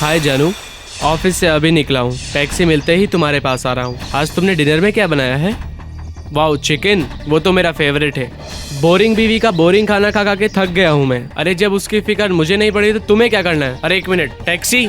हाय जानू, ऑफिस से अभी निकला हूँ। टैक्सी मिलते ही तुम्हारे पास आ रहा हूँ। आज तुमने डिनर में क्या बनाया है? वाह, चिकन। वो तो मेरा फेवरेट है। बोरिंग बीवी का बोरिंग खाना खा खा के थक गया हूँ मैं। अरे जब उसकी फिक्र मुझे नहीं पड़ी तो तुम्हें क्या करना है? अरे एक मिनट, टैक्सी।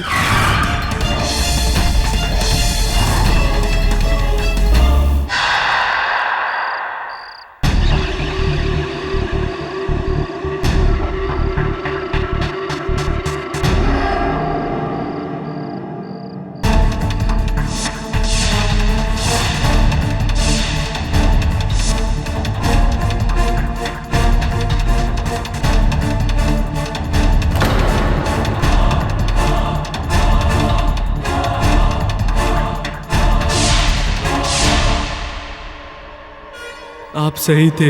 आप सही थे।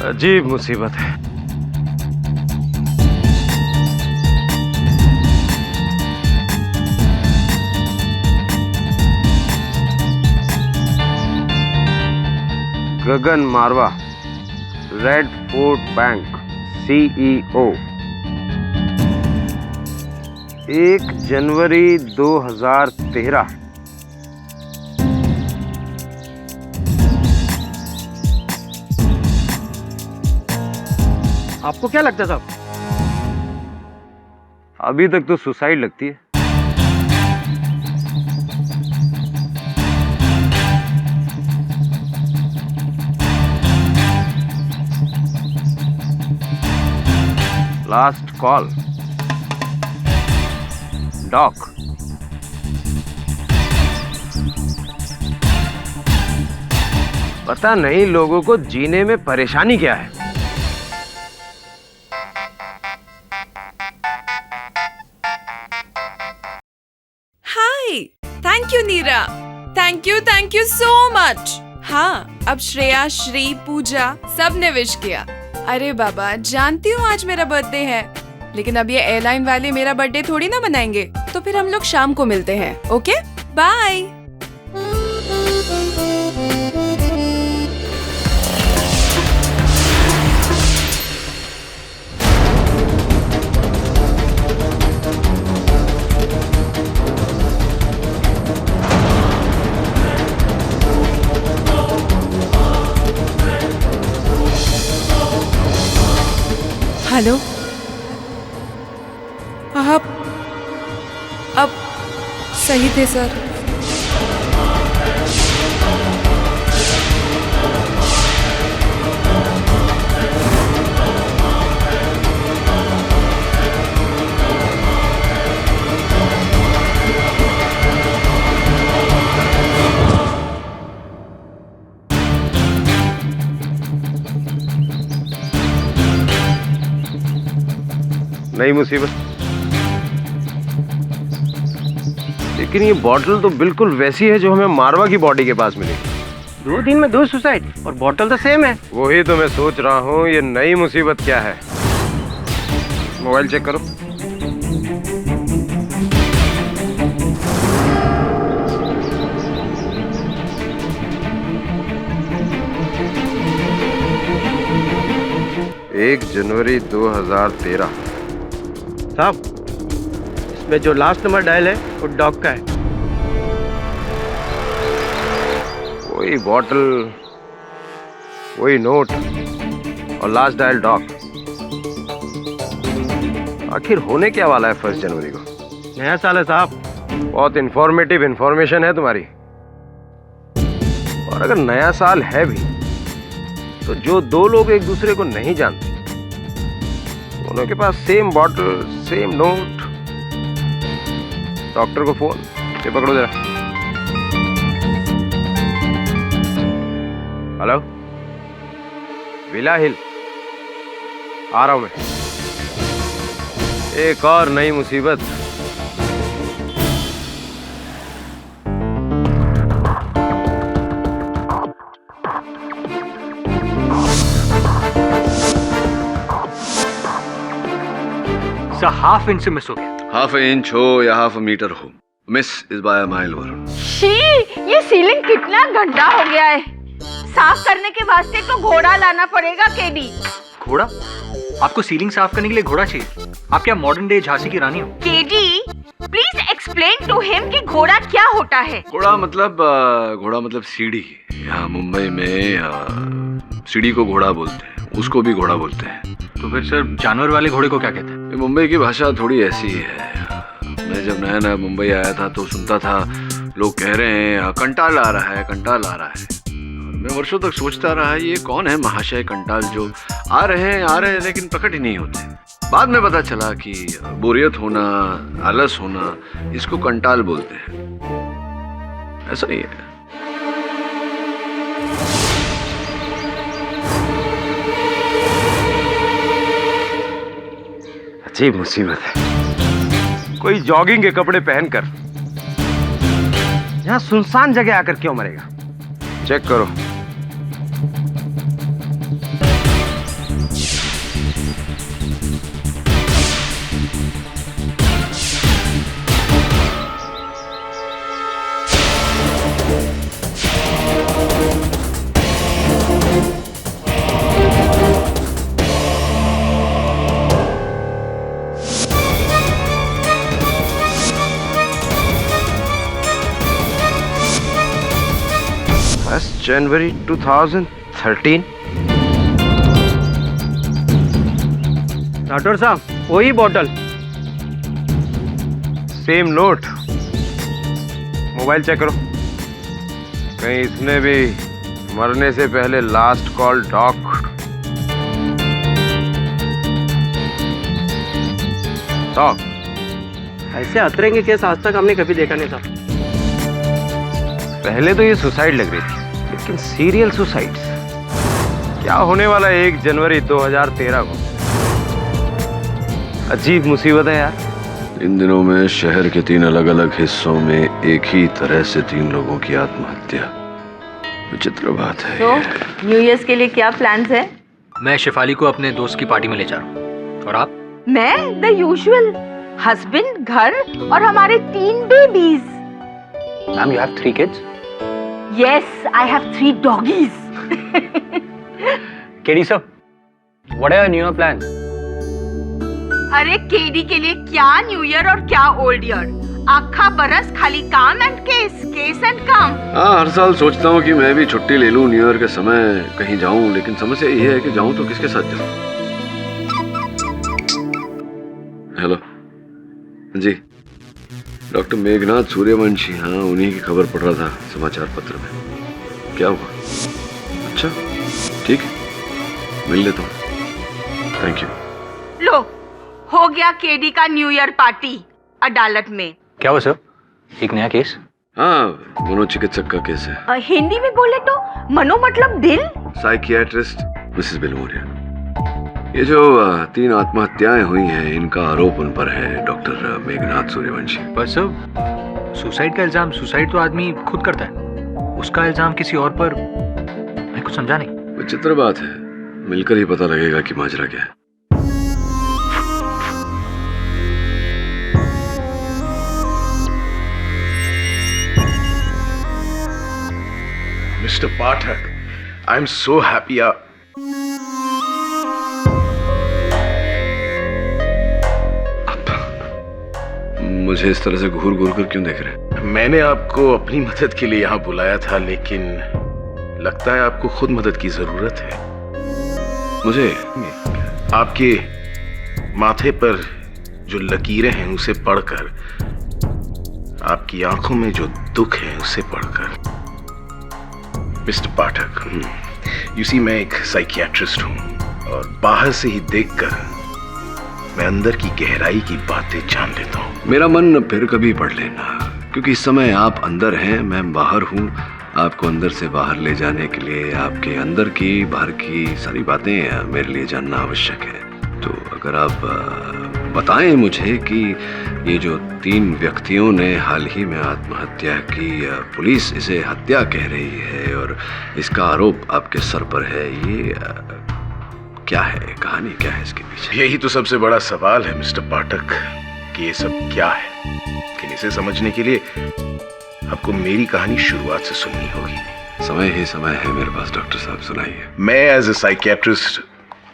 अजीब मुसीबत है। गगन मारवा, रेड फोर्ट बैंक CEO, 1 जनवरी 2013। आपको क्या लगता है साहब? अभी तक तो सुसाइड लगती है। Last call, doc. पता नहीं लोगों को जीने में परेशानी क्या है। Thank you Neera, thank you so much. हाँ, अब श्रेया, श्री, पूजा सब ने विश किया। अरे बाबा, जानती हूँ आज मेरा बर्थडे है, लेकिन अब ये एयरलाइन वाले मेरा बर्थडे थोड़ी ना मनाएंगे, तो फिर हम लोग शाम को मिलते हैं। Okay, bye. हेलो, आप अब सही थे सर। नई मुसीबत। लेकिन ये बॉटल तो बिल्कुल वैसी है जो हमें मारवा की बॉडी के पास मिली। 2 दिन में 2 सुसाइड और बॉटल तो सेम है। वही तो मैं सोच रहा हूँ, ये नई मुसीबत क्या है। मोबाइल चेक करो। एक जनवरी 2013। साहब, इसमें जो लास्ट नंबर डायल है वो डॉग का है। वही बॉटल, वही नोट और लास्ट डायल डॉग। आखिर होने क्या वाला है 1 जनवरी को? नया साल है साहब। बहुत इंफॉर्मेटिव इंफॉर्मेशन है तुम्हारी। और अगर नया साल है भी तो जो 2 लोग एक दूसरे को नहीं जानते, दोनों के पास same bottle, same note, doctor को फोन, ये पकड़ो जरा। हेलो, विला हिल, आ रहा हूं मैं। एक और नई मुसीबत। हाफ इंच से मिस हो गया। हाफ इंच हो या हाफ मीटर हो, miss is by a mile Varun. She, ये सीलिंग कितना गंदा हो गया है। साफ करने के वास्ते तो घोड़ा लाना पड़ेगा केडी। घोड़ा? आपको सीलिंग साफ करने के लिए घोड़ा चाहिए? आप क्या मॉडर्न डे झांसी की रानी हो? KD, please explain to him कि घोड़ा क्या होता है। घोड़ा मतलब सीढ़ी। यहाँ मुंबई में सीढ़ी को घोड़ा बोलते हैं, उसको भी घोड़ा बोलते हैं। तो फिर सर जानवर वाले घोड़े को क्या कहते हैं? ये मुंबई की भाषा थोड़ी ऐसी है। मैं जब नया नया मुंबई आया था तो सुनता था लोग कह रहे हैं कंटाल आ रहा है, कंटाल आ रहा है। मैं वर्षों तक सोचता रहा ये कौन है महाशय कंटाल जो आ रहे हैं लेकिन प्रकट ही नहीं होते। बाद में पता चला कि बोरियत होना, आलस होना, इसको कंटाल बोलते हैं। ऐसा ही है। अजीब मुसीबत है। कोई जॉगिंग के कपड़े पहनकर यहाँ सुनसान जगह आकर क्यों मरेगा? चेक करो। जनवरी 2013। डॉक्टर साहब, वही bottle, same note. Mobile check करो, कहीं इसने भी मरने से पहले लास्ट कॉल डॉक। ऐसे अतरे के केस आज तक हमने कभी देखा नहीं था। पहले तो ये सुसाइड लग रही थी, लेकिन सीरियल सुसाइड क्या होने वाला है 1 जनवरी 2013 को। अजीब मुसीबत है यार। इन दिनों में शहर के 3 अलग अलग हिस्सों में एक ही तरह से 3 लोगों की आत्महत्या। विचित्र बात है। तो न्यू ईयर के लिए क्या प्लान्स है? मैं शिफाली को अपने दोस्त की पार्टी में ले जा रहा हूँ। और आप? मैं द यूजुअल, हस्बैंड, घर और हमारे 3 babies. Ma'am, you have 3 kids? Yes, I have 3 doggies. KD sir, what are your new year plans? अरे केडी के लिए क्या न्यू ईयर और क्या ओल्ड ईयर? आखा बरस खाली काम एंड केस एंड काम। हाँ, हर साल सोचता हूँ कि मैं भी छुट्टी ले लूँ न्यू ईयर के समय, कहीं जाऊँ, लेकिन समस्या ये है कि जाऊँ तो किसके साथ जाऊँ। हेलो जी, डॉक्टर मेघनाथ सूर्यवंशी, हाँ उन्हीं की खबर पढ़ रहा था समाचार पत्र में। क्या हुआ? अच्छा ठीक है, मिल लेता हूँ। Thank you. लो, हो गया केडी का न्यू ईयर पार्टी अदालत में। क्या हुआ सर? एक नया केस? हाँ, मनोचिकित्सक का केस है। हिंदी में बोले तो मनो मतलब दिल। Psychiatrist Mrs Bilimoria. ये जो 3 आत्महत्याएं हुई हैं, इनका आरोप उन पर है, डॉक्टर मेघनाथ सूर्यवंशी। पर सर, सुसाइड का इल्जाम सुसाइड तो आदमी खुद करता है, उसका इल्जाम किसी और पर, मैं कुछ समझा नहीं। विचित्र बात है, मिलकर ही पता लगेगा कि माजरा क्या है। Mr. Pathak, I'm so happy. मुझे इस तरह से घूर घूर कर क्यों देख रहे हैं? मैंने आपको अपनी मदद के लिए यहाँ बुलाया था, लेकिन लगता है आपको खुद मदद की जरूरत है। मुझे? आपके माथे पर जो लकीरें हैं उसे पढ़कर, आपकी आंखों में जो दुख है उसे पढ़कर। मिस्टर पाठक, यू सी, मैं एक साइकियाट्रिस्ट हूँ और बाहर से ही देखकर मैं अंदर की गहराई की बातें जान लेता हूँ। मेरा मन फिर कभी पढ़ लेना, क्योंकि इस समय आप अंदर हैं, मैं बाहर हूँ। आपको अंदर से बाहर ले जाने के लिए आपके अंदर की बाहर की सारी बातें मेरे लिए जानना आवश्यक है। तो अगर आप बताएं मुझे कि ये जो 3 व्यक्तियों ने हाल ही में आत्महत्या की, पुलिस इसे हत्या कह रही है और इसका आरोप आपके सर पर है, ये क्या है, कहानी क्या है इसके पीछे? यही तो सबसे बड़ा सवाल है मिस्टर पाठक कि ये सब क्या है। लेकिन इसे समझने के लिए आपको मेरी कहानी शुरुआत से सुननी होगी। समय ही समय है मेरे पास डॉक्टर साहब, सुनाइए। मैं एज ए साइकियाट्रिस्ट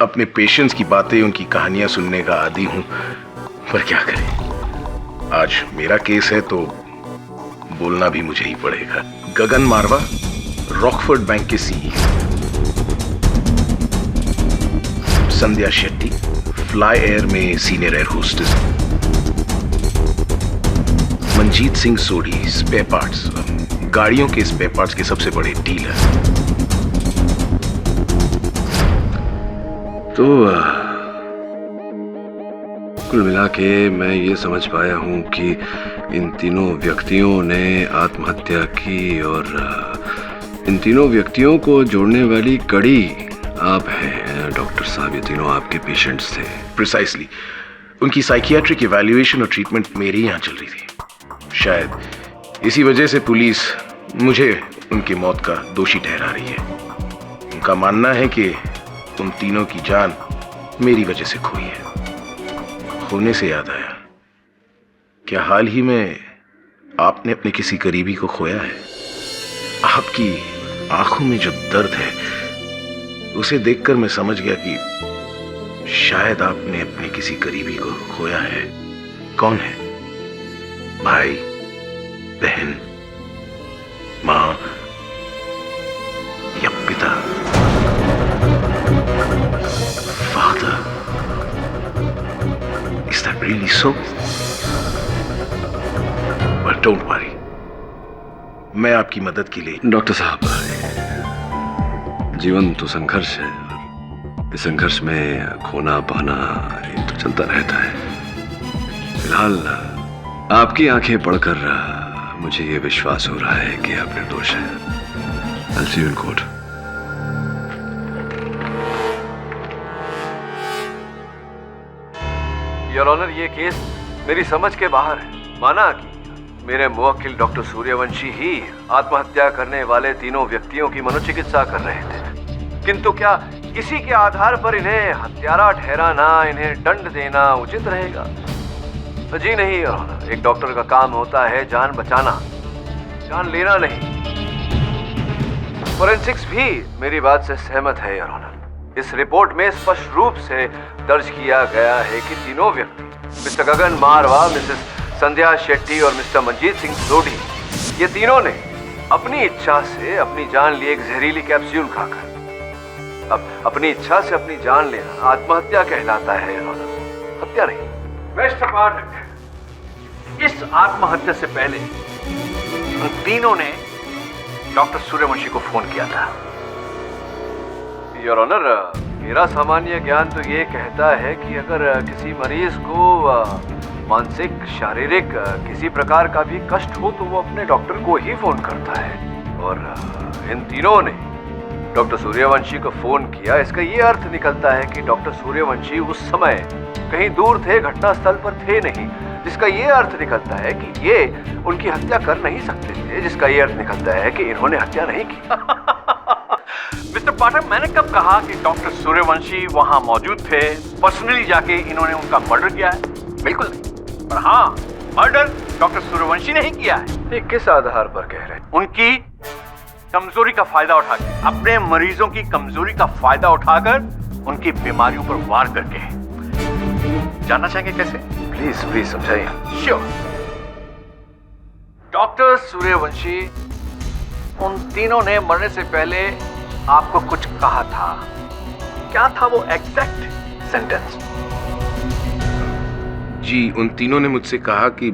अपने पेशेंट्स की बातें, उनकी कहानियां सुनने का आदी हूं, पर क्या करें, आज मेरा केस है तो बोलना भी मुझे ही पड़ेगा। गगन मारवा, रॉकफोर्ड बैंक के CEO, Sandhya Shetty, Fly Air में senior air hostess, Manjeet Singh Sodhi, spare parts, गाड़ियों के स्पेयर पार्ट्स के सबसे बड़े डीलर। तो कुल मिला के मैं ये समझ पाया हूँ कि इन तीनों व्यक्तियों ने आत्महत्या की और इन तीनों व्यक्तियों को जोड़ने वाली कड़ी आप हैं डॉक्टर साहब। ये तीनों आपके पेशेंट्स थे। प्रिसाइसली। उनकी साइकियाट्रिक इवैल्यूएशन और ट्रीटमेंट मेरे यहाँ चल रही थी। शायद इसी वजह से पुलिस मुझे उनकी मौत का दोषी ठहरा रही है। उनका मानना है कि उन तीनों की जान मेरी वजह से खोई है। खोने से याद आया, क्या हाल ही में आपने अपने किसी करीबी को खोया है? आपकी आंखों में जो दर्द है उसे देखकर मैं समझ गया कि शायद आपने अपने किसी करीबी को खोया है। कौन है? भाई, बहन, मां या पिता? Father, is that really so? But don't worry, मैं आपकी मदद के लिए। डॉक्टर साहब, जीवन तो संघर्ष है और इस संघर्ष में खोना पाना ये तो चलता रहता है। फिलहाल आपकी आंखें पढ़कर मुझे ये विश्वास हो रहा है कि आप निर्दोष हैं। I'll see you in court. Your honour, ये केस मेरी समझ के बाहर है। माना कि मेरे मुवक्किल डॉक्टर सूर्यवंशी ही आत्महत्या करने वाले तीनों व्यक्तियों की मनोचिकित्सा कर रहे थे, किंतु क्या इसी के आधार पर इन्हें हत्यारा ठहराना, इन्हें दंड देना उचित रहेगा? जी नहीं योर ऑनर, एक डॉक्टर का काम होता है जान बचाना, जान लेना नहीं। फोरेंसिक्स भी मेरी बात से सहमत है योर ऑनर। इस रिपोर्ट में स्पष्ट रूप से दर्ज किया गया है कि तीनों व्यक्ति, मिस्टर गगन मारवा, मिसेस संध्या शेट्टी और मिस्टर मंजीत सिंह सोडी, ये तीनों ने अपनी इच्छा से अपनी जान ली एक जहरीली कैप्सूल खाकर। अब अपनी इच्छा से अपनी जान लेना आत्महत्या कहलाता है योर ऑनर, हत्या नहीं। मिस्टर पाठक, इस आत्महत्या से पहले उन तीनों ने डॉक्टर सूर्यवंशी को फोन किया था। योर ऑनर, मेरा सामान्य ज्ञान तो ये कहता है कि अगर किसी मरीज को मानसिक, शारीरिक किसी प्रकार का भी कष्ट हो तो वो अपने डॉक्टर को ही फोन करता है। और इन तीनों ने डॉक्टर सूर्यवंशी को फोन किया। इसका ये अर्थ निकलता है कि डॉक्टर सूर्यवंशी उस समय कहीं दूर थे, घटनास्थल पर थे नहीं, जिसका ये अर्थ निकलता है कि ये उनकी हत्या कर नहीं सकते थे, जिसका ये अर्थ निकलता है कि इन्होंने हत्या नहीं की। मिस्टर पाठक, मैंने कब कहा कि डॉक्टर सूर्यवंशी वहां मौजूद थे, पर्सनली जाके इन्होंने उनका मर्डर किया है? बिल्कुल नहीं। पर हाँ, मर्डर डॉक्टर सूर्यवंशी ने ही किया है। ये किस आधार पर कह रहे हैं? उनकी कमजोरी का फायदा उठाकर, अपने मरीजों की कमजोरी का फायदा उठाकर उनकी बीमारियों पर वार करके। जानना चाहेंगे कैसे? प्लीज प्लीज समझाइए। श्योर। डॉक्टर सूर्यवंशी, उन तीनों ने मरने से पहले आपको कुछ कहा था। क्या था वो एग्जैक्ट सेंटेंस? जी, उन तीनों ने मुझसे कहा कि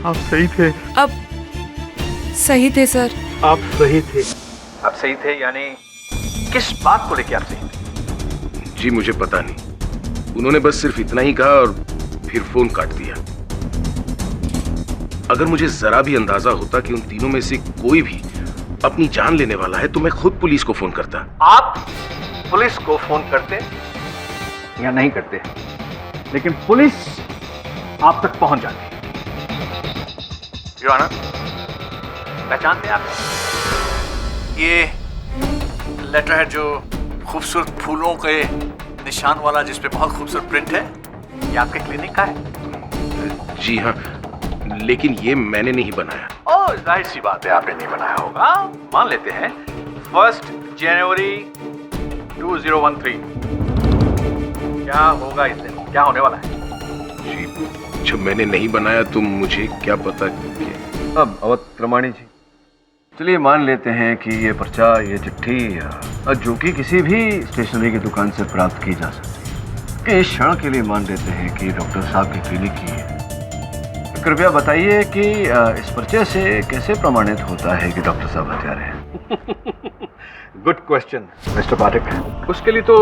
आप सही थे। अब सही थे सर। आप सही थे। आप सही थे यानी किस बात को लेकर आप सही थे? जी मुझे पता नहीं, उन्होंने बस सिर्फ इतना ही कहा और फिर फोन काट दिया। अगर मुझे जरा भी अंदाजा होता कि उन तीनों में से कोई भी अपनी जान लेने वाला है तो मैं खुद पुलिस को फोन करता। आप पुलिस को फोन करते या नहीं करते, लेकिन पुलिस आप तक पहुंच जाती। योर ऑनर, पहचानते हैं आप? ये लेटर है जो खूबसूरत फूलों के निशान वाला, जिसपे बहुत खूबसूरत प्रिंट है। ये आपके क्लिनिक का है? जी हाँ, लेकिन ये मैंने नहीं बनाया। ओह, जाहिर सी बात है, आपने नहीं बनाया होगा। मान लेते हैं 1 जनवरी 2013। क्या होगा इस दिन, क्या होने वाला है? जी, जब मैंने नहीं बनाया तो मुझे क्या पता कि... अब अवध प्रमाणी जी, चलिए मान लेते हैं कि ये पर्चा, ये चिट्ठी जो कि किसी भी स्टेशनरी की दुकान से प्राप्त की जा सकती है, कि इस क्षण के लिए मान लेते हैं कि डॉक्टर साहब की क्लिनिक की है। कृपया बताइए कि इस पर्चे से कैसे प्रमाणित होता है कि डॉक्टर साहब हत्यारे हैं? गुड क्वेश्चन मिस्टर पाठक। उसके लिए तो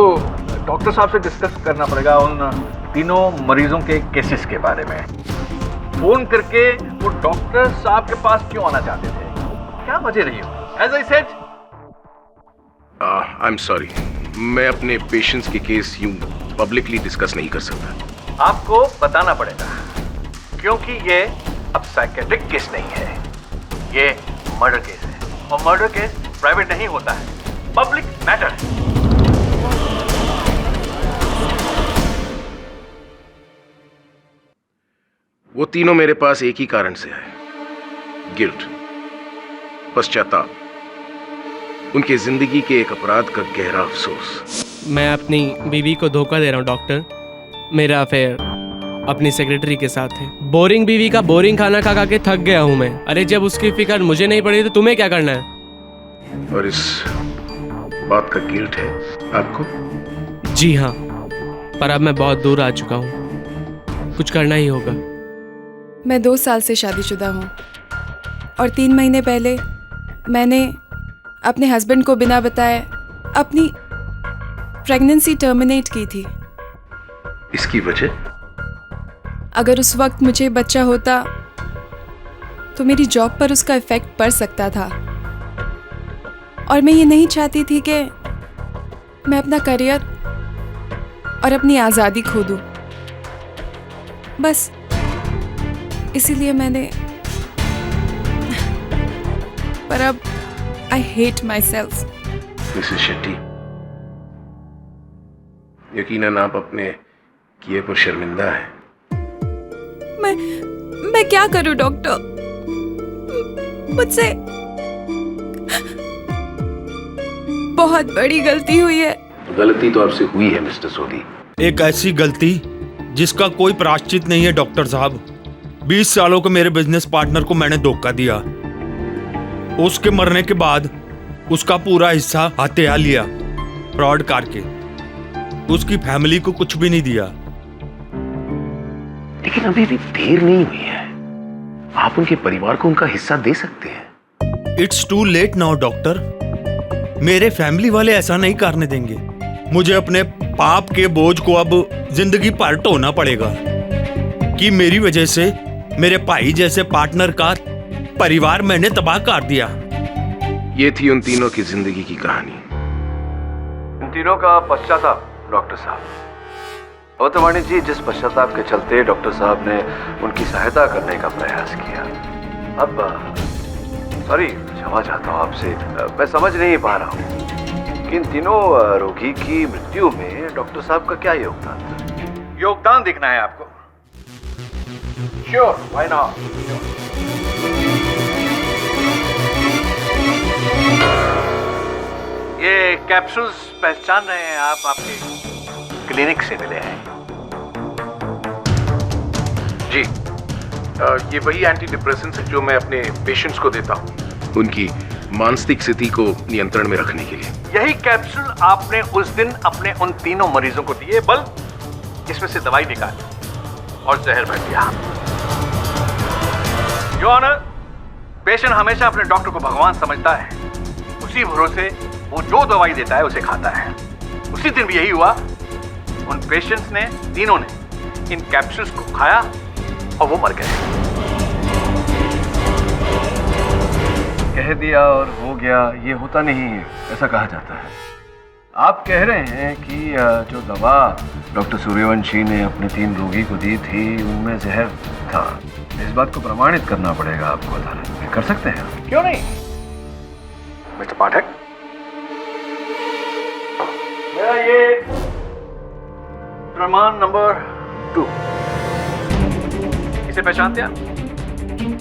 डॉक्टर साहब से डिस्कस करना पड़ेगा उन तीनों मरीजों के केसेस के बारे में। फोन करके वो डॉक्टर साहब के पास क्यों आना चाहते थे, क्या वजह रही हो? As I said, I am sorry, मैं अपने पेशेंट्स के केस यूं पब्लिकली डिस्कस नहीं कर सकता। आपको बताना पड़ेगा, क्योंकि ये अब साइकेट्रिक केस नहीं है, ये मर्डर केस है। और मर्डर केस प्राइवेट नहीं होता है, पब्लिक मैटर है। वो तीनों मेरे पास एक ही कारण से आए, गिल्ट, पश्चाताप, उनके जिंदगी के एक अपराध का गहरा अफसोस। मैं अपनी बीवी को धोखा दे रहा हूँ डॉक्टर। मेरा अफेयर अपनी सेक्रेटरी के साथ है। बोरिंग बीवी का बोरिंग खाना खा खा के थक गया हूँ मैं। अरे जब उसकी फिक्र मुझे नहीं पड़ी तो तुम्हें क्या करना है? और इस बात का गिल्ट है आपको? जी हाँ, पर अब मैं बहुत दूर आ चुका हूँ, कुछ करना ही होगा। मैं 2 साल से शादीशुदा हूँ और 3 महीने पहले मैंने अपने हस्बैंड को बिना बताए अपनी प्रेगनेंसी टर्मिनेट की थी। इसकी वजह? अगर उस वक्त मुझे बच्चा होता तो मेरी जॉब पर उसका इफेक्ट पड़ सकता था और मैं ये नहीं चाहती थी कि मैं अपना करियर और अपनी आज़ादी खो दूँ। बस इसीलिए मैंने, पर अब I hate my self. Mrs Shetty, यकीनन आप अपने किए पर शर्मिंदा हैं। मैं क्या करूं डॉक्टर? मुझसे बहुत बड़ी गलती हुई है। गलती तो आपसे हुई है मिस्टर सोदी। एक ऐसी गलती जिसका कोई प्रायश्चित नहीं है डॉक्टर साहब। 20 सालों के मेरे बिजनेस पार्टनर को मैंने धोखा दिया। उसके मरने के बाद उसका पूरा हिस्सा हत्या लिया, फ्रॉड करके। उसकी फैमिली को कुछ भी नहीं दिया। लेकिन अभी भी देर नहीं हुई है, आप उनके परिवार को उनका हिस्सा दे सकते हैं। It's too late now doctor. मेरे फैमिली वाले ऐसा नहीं करने देंगे। मुझे अपने पाप के बोझ को अब जिंदगी भर ढोना पड़ेगा कि मेरी वजह से मेरे भाई जैसे पार्टनर का परिवार मैंने तबाह कर दिया। ये थी उन तीनों की जिंदगी की कहानी। इन तीनों का पश्चाताप डॉक्टर साहब। अवतवाणी जी, जिस पश्चाताप के चलते डॉक्टर साहब ने उनकी सहायता करने का प्रयास किया। अब सॉरी, क्षमा चाहता हूँ आपसे, मैं समझ नहीं पा रहा हूँ कि इन तीनों रोगी की मृत्यु में डॉक्टर साहब का क्या योगदान था? योगदान देखना है आपको? Sure, why not. ये कैप्सूल्स पहचान रहे हैं आप, आपके क्लिनिक से मिले हैं? जी, ये वही एंटी डिप्रेसेंट्स है जो मैं अपने पेशेंट्स को देता हूँ, उनकी मानसिक स्थिति को नियंत्रण में रखने के लिए। यही कैप्सूल आपने उस दिन अपने उन तीनों मरीजों को दिए, इसमें से दवाई निकाली और जहर भर दिया। योर ऑनर, पेशेंट हमेशा अपने डॉक्टर को भगवान समझता है। उसी भरोसे वो जो दवाई देता है उसे खाता है। उसी दिन भी यही हुआ। उन पेशेंट्स ने, तीनों ने इन कैप्सूल्स को खाया और वो मर गए। कह दिया और हो गया, ये होता नहीं है, ऐसा कहा जाता है। आप कह रहे हैं कि जो दवा डॉक्टर सूर्यवंशी ने अपने 3 रोगी को दी थी उनमें जहर था। इस बात को प्रमाणित करना पड़ेगा आपको अदालत में। कर सकते हैं? क्यों नहीं मिस्टर पाठक? मेरा ये प्रमाण नंबर 2, इसे पहचानते हैं?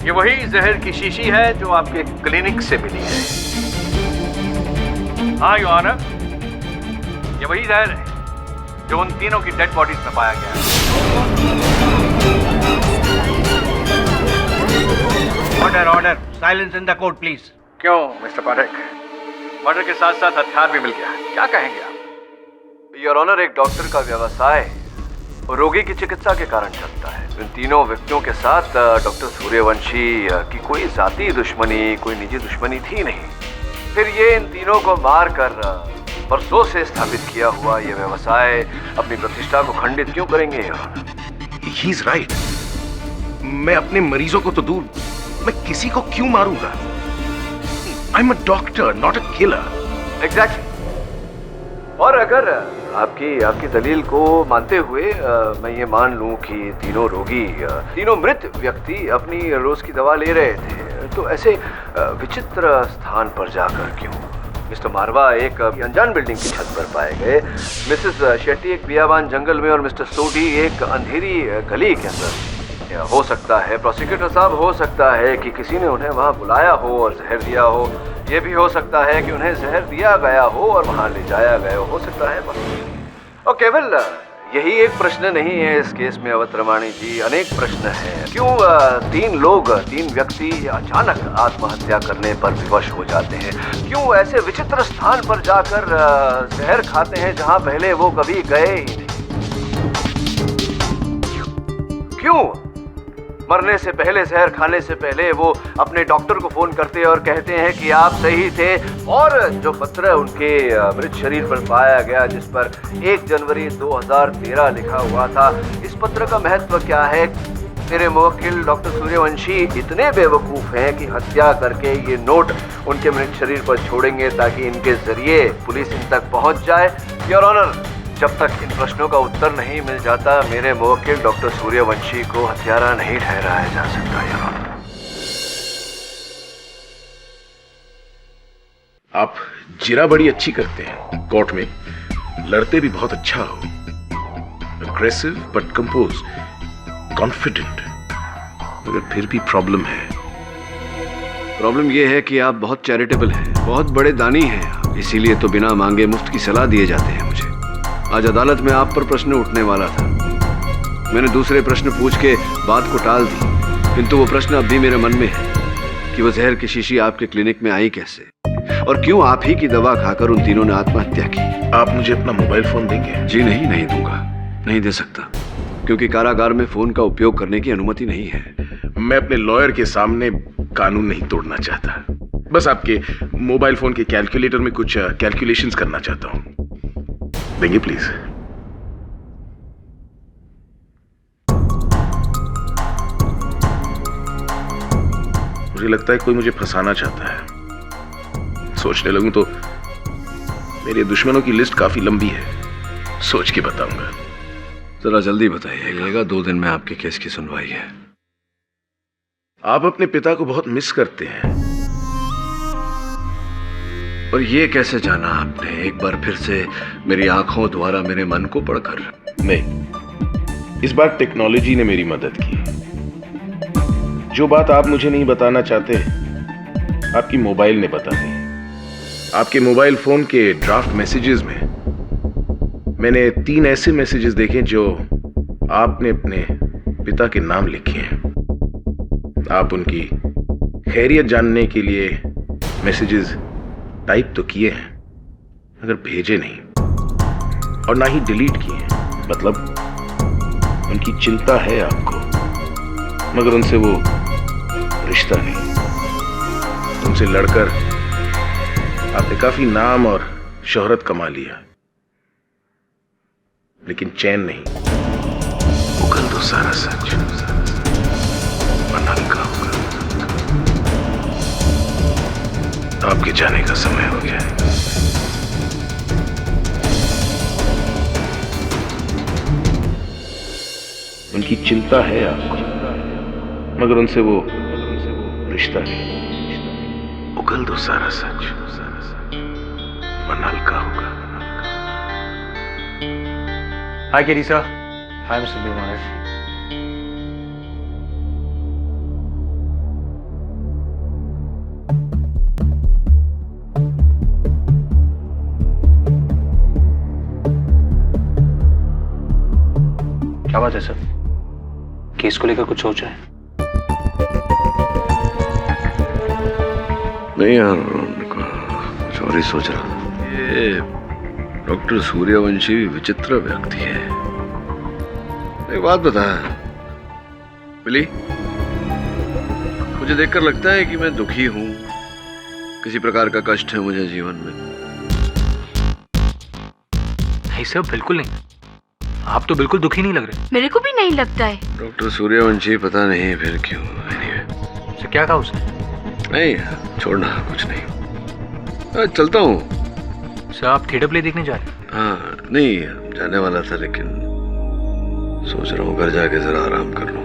ये वही जहर की शीशी है जो आपके क्लिनिक से मिली है। हाँ योर ऑनर, ये वही जहर है जो उन तीनों की डेड बॉडीज में पाया गया है। Order order, silence in the court please. क्यों मिस्टर पाठक, मर्डर के साथ साथ हथियार भी मिल गया, क्या कहेंगे आप? योर ऑनर, एक डॉक्टर का व्यवसाय रोगी की चिकित्सा के कारण चलता है। इन तीनों व्यक्तियों के साथ डॉक्टर सूर्यवंशी की कोई जाती दुश्मनी, कोई निजी दुश्मनी थी नहीं। फिर ये इन तीनों को मार कर बरसों से स्थापित किया हुआ ये व्यवसाय अपनी प्रतिष्ठा को खंडित क्यों करेंगे? He is right. मैं अपने मरीजों को तो दूर, मैं किसी को क्यों मारूंगा? I am a doctor, not a killer. Exactly. और अगर आपकी दलील को मानते हुए मैं ये मान लूं कि तीनों रोगी, तीनों मृत व्यक्ति अपनी रोज की दवा ले रहे थे, तो ऐसे विचित्र स्थान पर जाकर क्यों? मिस्टर मारवा एक अनजान बिल्डिंग की छत पर पाए गए, मिसेस शेट्टी एक बियाबान जंगल में और मिस्टर सोडी एक अंधेरी गली के अंदर। हो सकता है प्रोसिक्यूटर साहब, हो सकता है कि किसी ने उन्हें वहां बुलाया हो और जहर दिया हो। ये भी हो सकता है कि उन्हें जहर दिया गया हो और वहां ले जाया गया हो सकता है। और केवल यही एक प्रश्न नहीं है इस केस में अवध रमाणी जी, अनेक प्रश्न हैं। क्यों 3 व्यक्ति अचानक आत्महत्या करने पर विवश हो जाते हैं? क्यों ऐसे विचित्र स्थान पर जाकर जहर खाते हैं जहां पहले वो कभी गए ही नहीं? क्यों मरने से पहले, जहर खाने से पहले वो अपने डॉक्टर को फोन करते और कहते हैं कि आप सही थे, और जो पत्र उनके मृत शरीर पर पाया गया जिस पर 1 जनवरी 2013 लिखा हुआ था, इस पत्र का महत्व क्या है? मेरे मुवक्किल डॉक्टर सूर्यवंशी इतने बेवकूफ हैं कि हत्या करके ये नोट उनके मृत शरीर पर छोड़ेंगे ताकि इनके जरिए पुलिस इन तक पहुंच जाए। योर ऑनर, जब तक इन प्रश्नों का उत्तर नहीं मिल जाता, मेरे मुवक्किल डॉक्टर सूर्यवंशी को हत्यारा नहीं ठहराया जा सकता। योर ऑनर, आप जिरा बड़ी अच्छी करते हैं, कोर्ट में लड़ते भी बहुत अच्छा हो। Aggressive but compose, confident. मगर फिर भी प्रॉब्लम है। प्रॉब्लम यह है कि आप बहुत चैरिटेबल हैं, बहुत बड़े दानी हैं आप, इसीलिए तो बिना मांगे मुफ्त की सलाह दिए जाते हैं मुझे। आज अदालत में आप पर प्रश्न उठने वाला था, मैंने दूसरे प्रश्न पूछ के बात को टाल दी, किंतु वो प्रश्न अब भी मेरे मन में है कि वो जहर की शीशी आपके क्लिनिक में आई कैसे, और क्यों आप ही की दवा खाकर उन तीनों ने आत्महत्या की। आप मुझे अपना मोबाइल फोन देंगे? जी नहीं दूंगा, नहीं दे सकता, क्योंकि कारागार में फोन का उपयोग करने की अनुमति नहीं है। मैं अपने लॉयर के सामने कानून नहीं तोड़ना चाहता, बस आपके मोबाइल फोन के कैलकुलेटर में कुछ कैलकुलेशंस करना चाहता हूं। देंगे प्लीज? मुझे लगता है कोई मुझे फंसाना चाहता है। सोचने लगूं तो मेरे दुश्मनों की लिस्ट काफी लंबी है, सोच के बताऊंगा। जरा जल्दी बताइएगा, 2 दिन में आपके केस की सुनवाई है। आप अपने पिता को बहुत मिस करते हैं। और ये कैसे जाना आपने, एक बार फिर से मेरी आंखों द्वारा मेरे मन को पढ़कर? नहीं, इस बार टेक्नोलॉजी ने मेरी मदद की। जो बात आप मुझे नहीं बताना चाहते, आपकी मोबाइल ने बता दी। आपके मोबाइल फोन के ड्राफ्ट मैसेजेस में मैंने 3 ऐसे मैसेजेस देखे जो आपने अपने पिता के नाम लिखे हैं। आप उनकी खैरियत जानने के लिए मैसेजेस टाइप तो किए हैं, मगर भेजे नहीं, और ना ही डिलीट किए हैं। मतलब उनकी चिंता है आपको, मगर उनसे वो रिश्ता नहीं। उनसे लड़कर आपने काफी नाम और शोहरत कमा लिया। लेकिन चैन नहीं। उगल दो सारा सच, वरना हल्का होगा। आपके जाने का समय हो गया है। उनकी चिंता है आपको, मगर उनसे वो रिश्ता नहीं। उगल दो सारा सच, वरना हल्का होगा। हाय केडी सर, हाय मिस्टर बिरमाने। क्या बात है सर? केस को लेकर कुछ सोचा है? नहीं यार, कुछ और ही सोच रहा था। ये डॉक्टर सूर्यवंशी विचित्र व्यक्ति है। एक बात बता बिली, मुझे देखकर लगता है कि मैं दुखी हूं, किसी प्रकार का कष्ट है मुझे जीवन में। नहीं सर, बिल्कुल नहीं। आप तो बिल्कुल दुखी नहीं लग रहे। मेरे को भी नहीं लगता है। डॉक्टर सूर्यवंशी पता नहीं फिर क्यों। Anyway, सर क्या कहा उसने? नहीं छोड़ना, कुछ नहीं। चलता हूँ। सर आप थिएटर प्ले देखने जा रहे हैं? हाँ नहीं, जाने वाला था लेकिन सोच रहा हूँ घर जाके जरा आराम कर लूँ।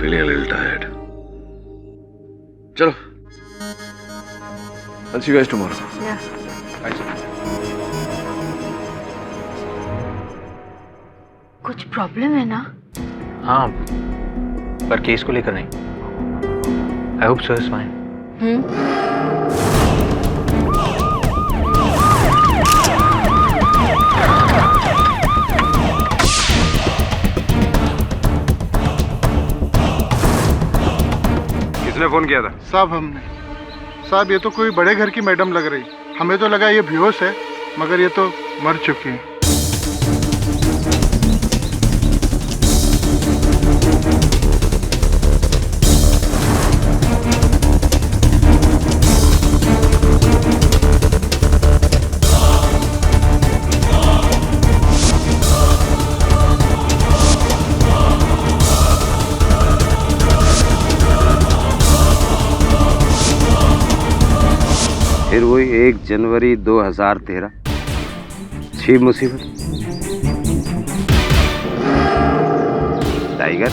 Feeling a little tired. चलो, I'll see you guys tomorrow. कुछ प्रॉब्लम है ना? हाँ, पर केस को लेकर नहीं। I hope sir is fine. किसने फोन किया था? साहब हमने। साहब ये तो कोई बड़े घर की मैडम लग रही। हमें तो लगा ये बेहोश है, मगर ये तो मर चुकी है। फिर वही 1 जनवरी 2013 छी मुसीबत। टाइगर?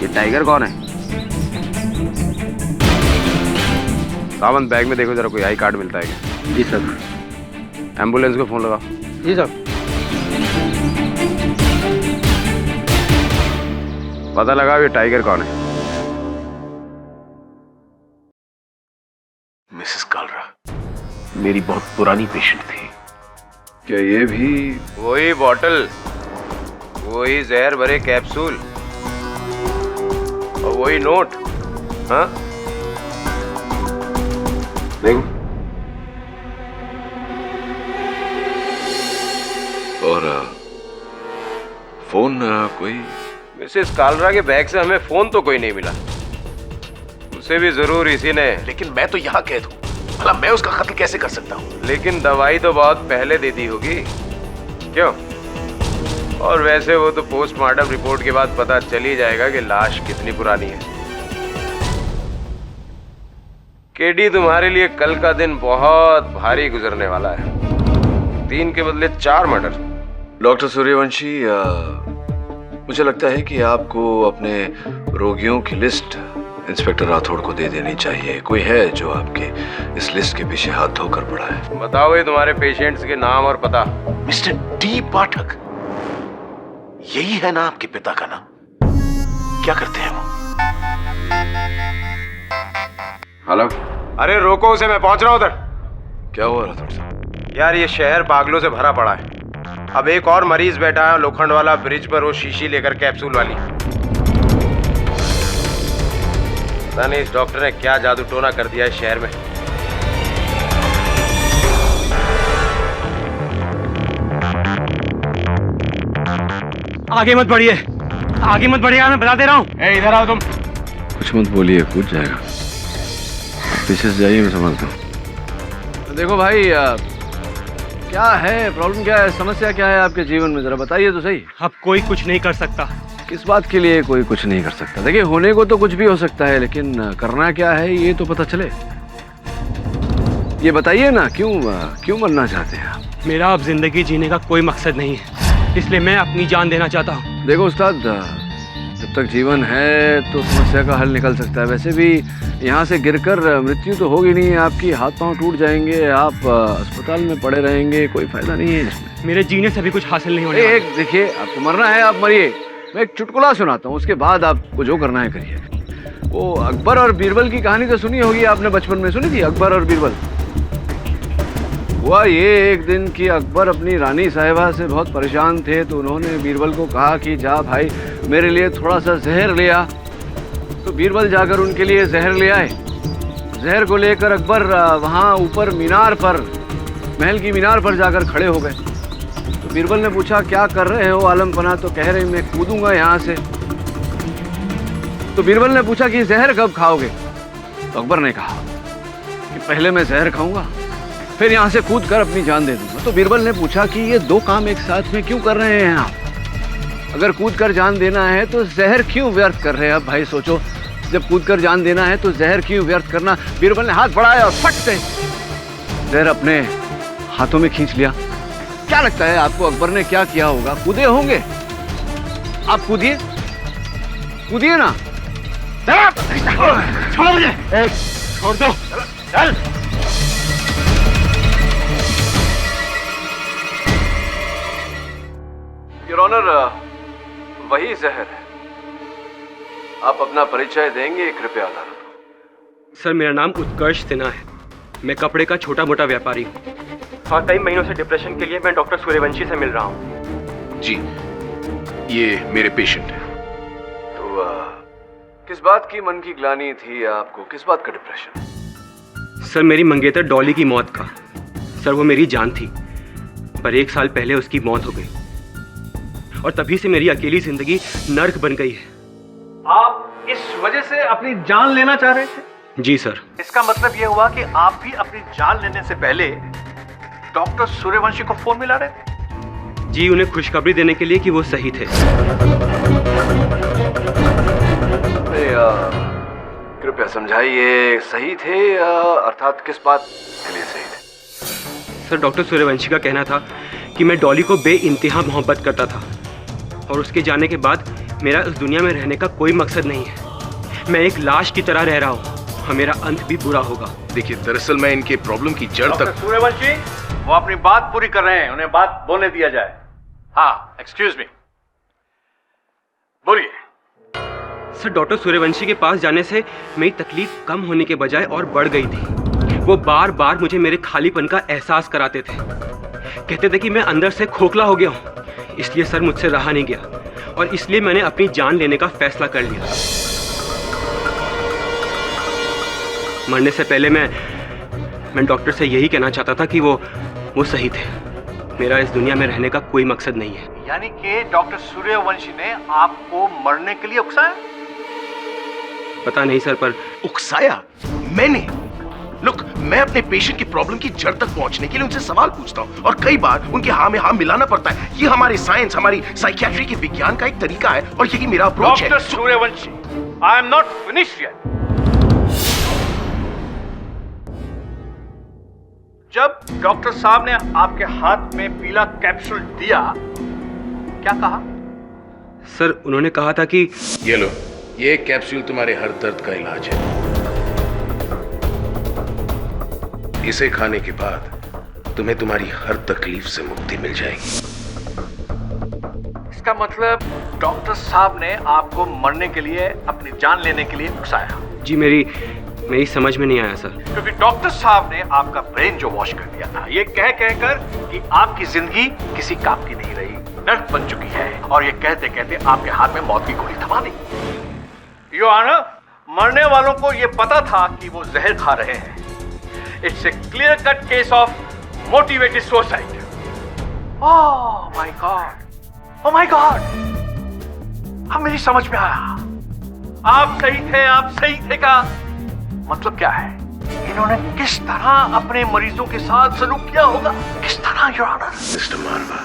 ये टाइगर कौन है? सावंत, बैग में देखो जरा, कोई आई कार्ड मिलता है क्या? जी सर। एम्बुलेंस को फोन लगाओ। जी सर। पता लगाओ ये टाइगर कौन है। मिसेस कालरा मेरी बहुत पुरानी पेशेंट थी। क्या ये भी वही बॉटल, वही जहर भरे कैप्सूल और वही नोट? हाँ देखो। और फोन कोई? मिसेस कालरा के बैग से हमें फोन तो कोई नहीं मिला। उसे भी जरूर इसी ने। लेकिन मैं तो यहाँ कैद हूँ, भला मैं उसका कत्ल कैसे कर सकता हूँ? लेकिन दवाई तो बहुत पहले दे दी होगी, क्यों? और वैसे वो तो पोस्टमार्टम रिपोर्ट के बाद पता चल ही जाएगा कि लाश कितनी पुरानी है। केडी, तुम्हारे लिए कल का दिन बहुत भारी गुजरने वाला है। 3 के बदले 4 मर्डर। डॉक्टर सूर्यवंशी, मुझे लगता है कि आपको अपने रोगियों की लिस्ट इंस्पेक्टर राठौड़ को दे देनी चाहिए। कोई है जो आपके इस लिस्ट के पीछे हाथ धोकर पड़ा है? बताओ ये तुम्हारे पेशेंट्स के नाम और पता। मिस्टर डी पाठक, यही है ना आपके पिता का नाम? क्या करते हैं वो? हेलो। अरे रोको उसे, मैं पहुंच रहा हूं उधर। क्या हुआ राठौड़ साहब? यार ये शहर पागलों से भरा पड़ा है। अब एक और मरीज बैठा है लोखंड वाला ब्रिज पर, वो शीशी लेकर कैप्सूल वाली। पता नहीं इस डॉक्टर ने क्या जादू टोना कर दिया है शहर में। आगे मत बढ़िए, आगे मत बढ़िए, मैं बता दे रहा हूँ। इधर आओ तुम। कुछ मत बोलिए, कूद जाएगा। पीछे से जाइए, मैं समझता हूँ। देखो भाई, क्या है प्रॉब्लम, क्या है समस्या, क्या है आपके जीवन में, जरा बताइए तो सही। अब कोई कुछ नहीं कर सकता। किस बात के लिए कोई कुछ नहीं कर सकता? देखिए होने को तो कुछ भी हो सकता है, लेकिन करना क्या है ये तो पता चले। ये बताइए ना, क्यों मरना चाहते हैं आप? मेरा अब जिंदगी जीने का कोई मकसद नहीं है, इसलिए मैं अपनी जान देना चाहता हूँ। देखो उस्ताद, जब तक जीवन है तो समस्या का हल निकल सकता है। वैसे भी यहाँ से गिरकर मृत्यु तो होगी नहीं, आपकी हाथ पांव टूट जाएंगे, आप अस्पताल में पड़े रहेंगे, कोई फायदा नहीं है इसमें। मेरे जीने से भी कुछ हासिल नहीं होने एक देखिए, आपको मरना है आप मरिए, मैं एक चुटकुला सुनाता हूँ, उसके बाद आपको जो करना है करिए। वो अकबर और बीरबल की कहानी तो सुनी होगी आपने, बचपन में सुनी थी, अकबर और बीरबल। हुआ ये एक दिन कि अकबर अपनी रानी साहिबा से बहुत परेशान थे, तो उन्होंने बीरबल को कहा कि जा भाई मेरे लिए थोड़ा सा जहर ले आ। तो बीरबल जाकर उनके लिए जहर ले आए। जहर को लेकर अकबर वहाँ ऊपर मीनार पर, महल की मीनार पर जाकर खड़े हो गए। तो बीरबल ने पूछा क्या कर रहे हो आलम पना? तो कह रहे मैं कूदूंगा यहाँ से। तो बीरबल ने पूछा कि जहर कब खाओगे? तो अकबर ने कहा कि पहले मैं जहर खाऊंगा, फिर यहाँ से कूद कर अपनी जान दे दूंगा। तो बीरबल ने पूछा कि ये दो काम एक साथ में क्यों कर रहे हैं आप? अगर कूद कर जान देना है तो जहर क्यों व्यर्थ कर रहे हैं? अब भाई सोचो, जब कूद कर जान देना है तो जहर क्यों व्यर्थ करना? बीरबल ने हाथ बढ़ाया और फट से जहर अपने हाथों में खींच लिया। क्या लगता है आपको अकबर ने क्या किया होगा? कूदे होंगे? आप कूदिए, कूदिए ना। छोड़ मुझे, छोड़ दो, चल। योर ऑनर, वही जहर है। आप अपना परिचय देंगे कृपया अदालत? सर मेरा नाम उत्कर्ष सिन्हा है, मैं कपड़े का छोटा मोटा व्यापारी हूँ और कई महीनों से डिप्रेशन के लिए मैं डॉक्टर सूर्यवंशी से मिल रहा हूँ। जी, ये मेरे पेशेंट हैं। तो किस बात की मन की ग्लानि थी आपको, किस बात का डिप्रेशन? सर मेरी मंगेतर डॉली की मौत का। सर वो मेरी जान थी, पर 1 साल पहले उसकी मौत हो गई और तभी से मेरी अकेली जिंदगी नर्क बन गई है। आप इस वजह से अपनी जान लेना चाह रहे थे? जी सर। इसका मतलब यह हुआ कि आप भी अपनी जान लेने से पहले डॉक्टर सूर्यवंशी को फोन मिला रहे थे? जी, उन्हें खुशखबरी देने के लिए कि वो सही थे। कृपया समझाइए, सही थे अर्थात किस बात के लिए सही थे? सर डॉक्टर सूर्यवंशी का कहना था कि मैं डॉली को बेइंतहा मोहब्बत करता था और उसके जाने के बाद मेरा इस दुनिया में रहने का कोई मकसद नहीं है। मैं एक लाश की तरह रह रहा हूँ और मेरा अंत भी बुरा होगा। देखिए दरअसल मैं इनके प्रॉब्लम की जड़ तक। सूर्यवंशी, वो अपनी बात पूरी कर रहे हैं, उन्हें बात बोलने दिया जाए। हाँ, एक्सक्यूज मी, बोलिए। सर डॉक्टर सूर्यवंशी के पास जाने से मेरी तकलीफ कम होने के बजाय और बढ़ गई थी। वो बार बार मुझे मेरे खालीपन का एहसास कराते थे, कहते थे कि मैं अंदर से खोखला हो गया हूँ। इसलिए सर मुझसे रहा नहीं गया और इसलिए मैंने अपनी जान लेने का फैसला कर लिया। मरने से पहले मैं डॉक्टर से यही कहना चाहता था कि वो सही थे। मेरा इस दुनिया में रहने का कोई मकसद नहीं है। यानी कि डॉक्टर सूर्यवंशी ने आपको मरने के लिए उकसाया? पता नहीं सर, पर उकसाया मैंने? लुक, मैं अपने पेशेंट की प्रॉब्लम की जड़ तक पहुंचने के लिए उनसे सवाल पूछता हूं और कई बार उनके हाँ में हाँ मिलाना पड़ता है। ये हमारी साइंस, हमारी साइकियाट्री के विज्ञान का एक तरीका है और यही मेरा अप्रोच है। Doctor Suryavanshi, I am not finished yet. जब डॉक्टर साहब ने आपके हाथ में पीला कैप्सूल दिया, क्या कहा? सर उन्होंने कहा था कि ये लो, ये कैप्सूल तुम्हारे हर दर्द का इलाज है। इसे खाने के बाद तुम्हें तुम्हारी हर तकलीफ से मुक्ति मिल जाएगी। इसका मतलब डॉक्टर साहब ने आपको मरने के लिए, अपनी जान लेने के लिए उकसाया? जी मेरी समझ में नहीं आया सर। क्योंकि डॉक्टर साहब ने आपका ब्रेन जो वॉश कर दिया था, ये कह कहकर कि आपकी जिंदगी किसी काम की नहीं रही, नर्क बन चुकी है, और ये कहते कहते आपके हाथ में मौत की गोली थमा दी। योर ऑनर, मरने वालों को ये पता था कि वो जहर खा रहे हैं। It's a clear-cut case of motivated suicide. Oh my God! Oh my God! अब मेरी समझ में आया। आप सही थे का मतलब क्या है? इन्होंने किस तरह अपने मरीजों के साथ सलूक किया होगा, किस तरह, योर ऑनर। मिस्टर मारवा,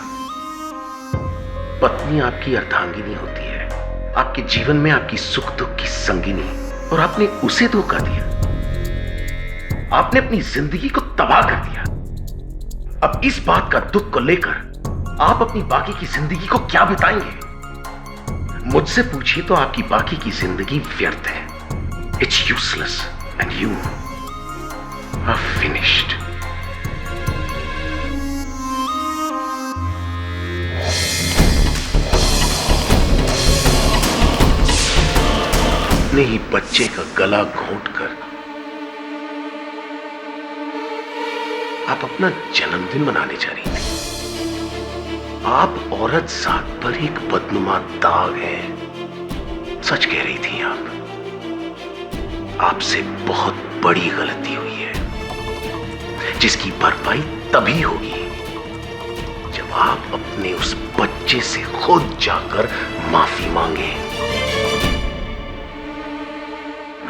पत्नी आपकी अर्धांगिनी होती है, आपके जीवन में आपकी सुख दुख की संगिनी, और आपने उसे धोखा दिया। आपने अपनी जिंदगी को तबाह कर दिया। अब इस बात का दुख को लेकर आप अपनी बाकी की जिंदगी को क्या बिताएंगे? मुझसे पूछिए तो आपकी बाकी की जिंदगी व्यर्थ है। It's useless and you are finished. अपने ही बच्चे का गला घोंटकर आप अपना जन्मदिन मनाने जा रही थी। आप औरत जात पर एक बदनुमा दाग है, सच कह रही थी आप। आपसे बहुत बड़ी गलती हुई है, जिसकी भरपाई तभी होगी जब आप अपने उस बच्चे से खुद जाकर माफी मांगे।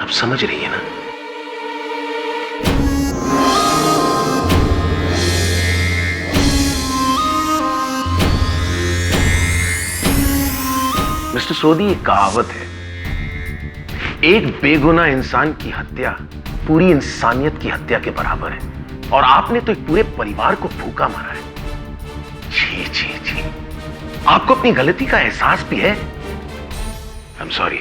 आप समझ रही है ना? मिस्टर सोदी, एक कहावत है, एक बेगुनाह इंसान की हत्या पूरी इंसानियत की हत्या के बराबर है, और आपने तो एक पूरे परिवार को भूखा मारा है। जी जी जी, आपको अपनी गलती का एहसास भी है। आई एम सॉरी,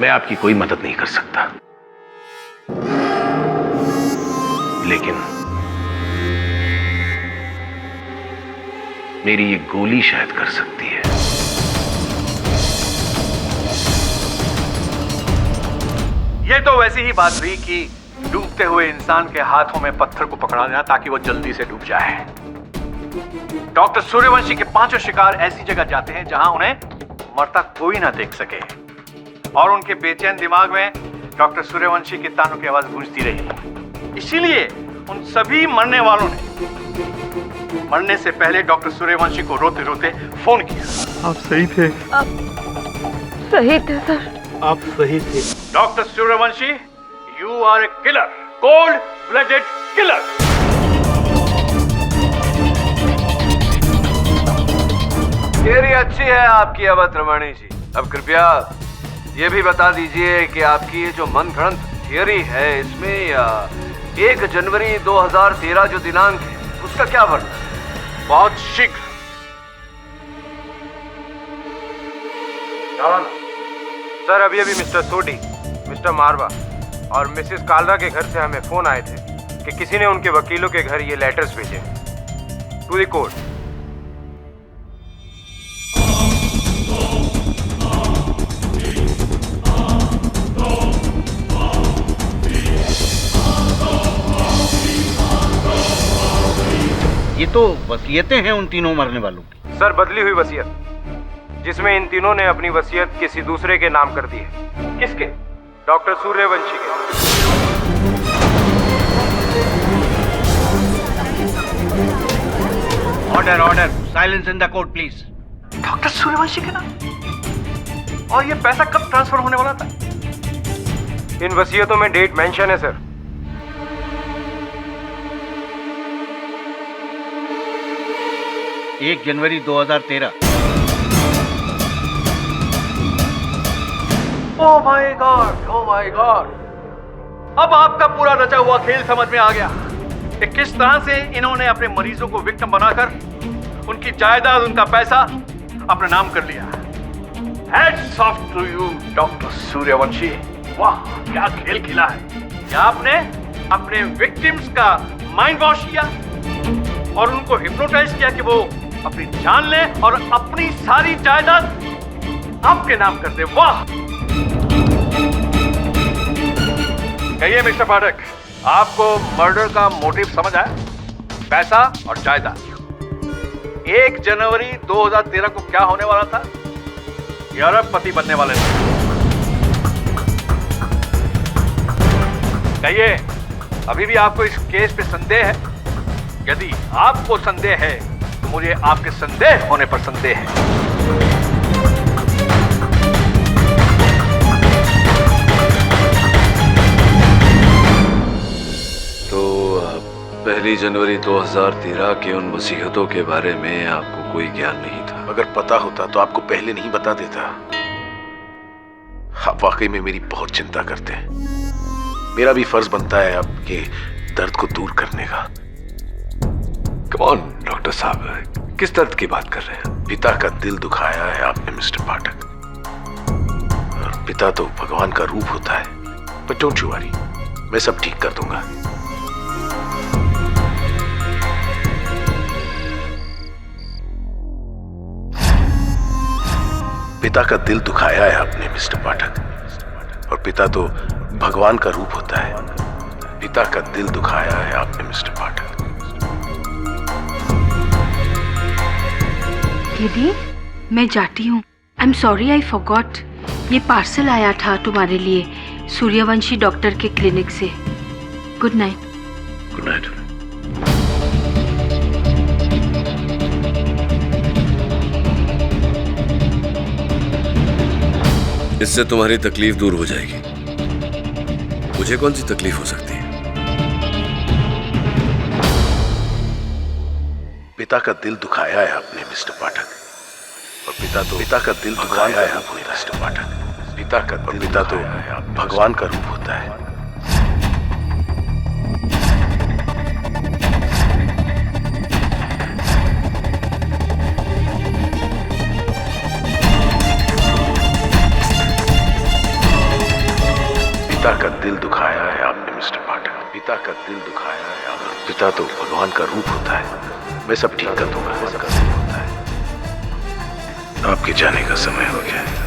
मैं आपकी कोई मदद नहीं कर सकता, लेकिन मेरी ये गोली शायद कर सकती है। ये तो वैसी ही बात हुई कि डूबते हुए इंसान के हाथों में पत्थर को पकड़ा देना ताकि वो जल्दी से डूब जाए। डॉक्टर सूर्यवंशी के पांचों शिकार ऐसी जगह जाते हैं जहां उन्हें मरता कोई ना देख सके, और उनके बेचैन दिमाग में डॉक्टर सूर्यवंशी के तानों की आवाज गूंजती रही। इसीलिए उन सभी मरने वालों ने मरने से पहले डॉक्टर सूर्यवंशी को रोते रोते फोन किया। आप सही थे। सही थे सर। आप सही थे। Doctor Suryavanshi, you are a killer, cold blooded killer. Theory अच्छी है आपकी अवध रमणी जी। अब कृपया ये भी बता दीजिए कि आपकी ये जो मनगढ़ंत थियरी है, इसमें 1 जनवरी 2013 जो दिनांक है उसका क्या वर्णन है? बहुत शीघ्र। सर, अभी मिस्टर सोडी, मिस्टर मारवा और मिसेस कालरा के घर से हमें फोन आए थे कि किसी ने उनके वकीलों के घर ये लेटर्स भेजे टू द कोर्ट। ये तो वसीयतें हैं उन तीनों मरने वालों की। सर, बदली हुई वसीयत, जिसमें इन तीनों ने अपनी वसीयत किसी दूसरे के नाम कर दी है। किसके? डॉक्टर सूर्यवंशी के। Order order, silence in the court please. Doctor Suryavanshi के नाम? और ये पैसा कब ट्रांसफर होने वाला था? इन वसीयतों में डेट मेंशन है sir. 1 January 2013। Oh my God, oh my God. अब आपका पूरा रचा हुआ खेल समझ में आ गया कि किस तरह से इन्होंने अपने मरीजों को विक्टिम बनाकर उनकी जायदाद, उनका पैसा अपने नाम कर लिया। Hats off to you doctor Suryavanshi. वाह, क्या खेल खेला है। क्या आपने अपने विक्टिम्स का माइंड वॉश किया और उनको हिप्नोटाइज किया कि वो अपनी जान ले और अपनी सारी जायदाद आपके नाम कर दे। वाह। कहिए मिस्टर पाठक, आपको मर्डर का मोटिव समझ आया? पैसा और जायदाद। 1 जनवरी 2013 को क्या होने वाला था? ये अरबपति बनने वाले थे। कहिए, अभी भी आपको इस केस पे संदेह है? यदि आपको संदेह है तो मुझे आपके संदेह होने पर संदेह है। 1 जनवरी 2013 के उन मुसीबतों के बारे में आपको कोई ज्ञान नहीं था? अगर पता होता तो आपको पहले नहीं बता देता। आप वाकई में मेरी बहुत चिंता करते हैं। मेरा भी फर्ज बनता है आपके दर्द को दूर करने का। कौन डॉक्टर साहब, किस दर्द की बात कर रहे हैं? पिता का दिल दुखाया है आपने मिस्टर पाठक। और पिता तो भगवान का रूप होता है। बट डोंट यू वरी, मैं सब ठीक कर दूंगा। पिता का दिल दुखाया है आपने मिस्टर पाठक। और पिता तो भगवान का रूप होता है। पिता का दिल दुखाया है आपने मिस्टर पाठक। दीदी, मैं जाती हूँ। आई एम सॉरी, आई फॉरगॉट। ये पार्सल आया था तुम्हारे लिए सूर्यवंशी डॉक्टर के क्लिनिक से। Good night. Good night. इससे तुम्हारी तकलीफ दूर हो जाएगी। मुझे कौन सी तकलीफ हो सकती है? पिता का दिल दुखाया है आपने मिस्टर पाठक। और पिता का दिल दुखाया है आपने मिस्टर पाठक। पिता तो भगवान का रूप होता है। पिता का दिल दुखाया है आपने मिस्टर पाठक। पिता का दिल दुखाया है आपने। पिता तो भगवान का रूप होता है। मैं सब ठीक कर दूंगा। आपके जाने का समय हो गया है।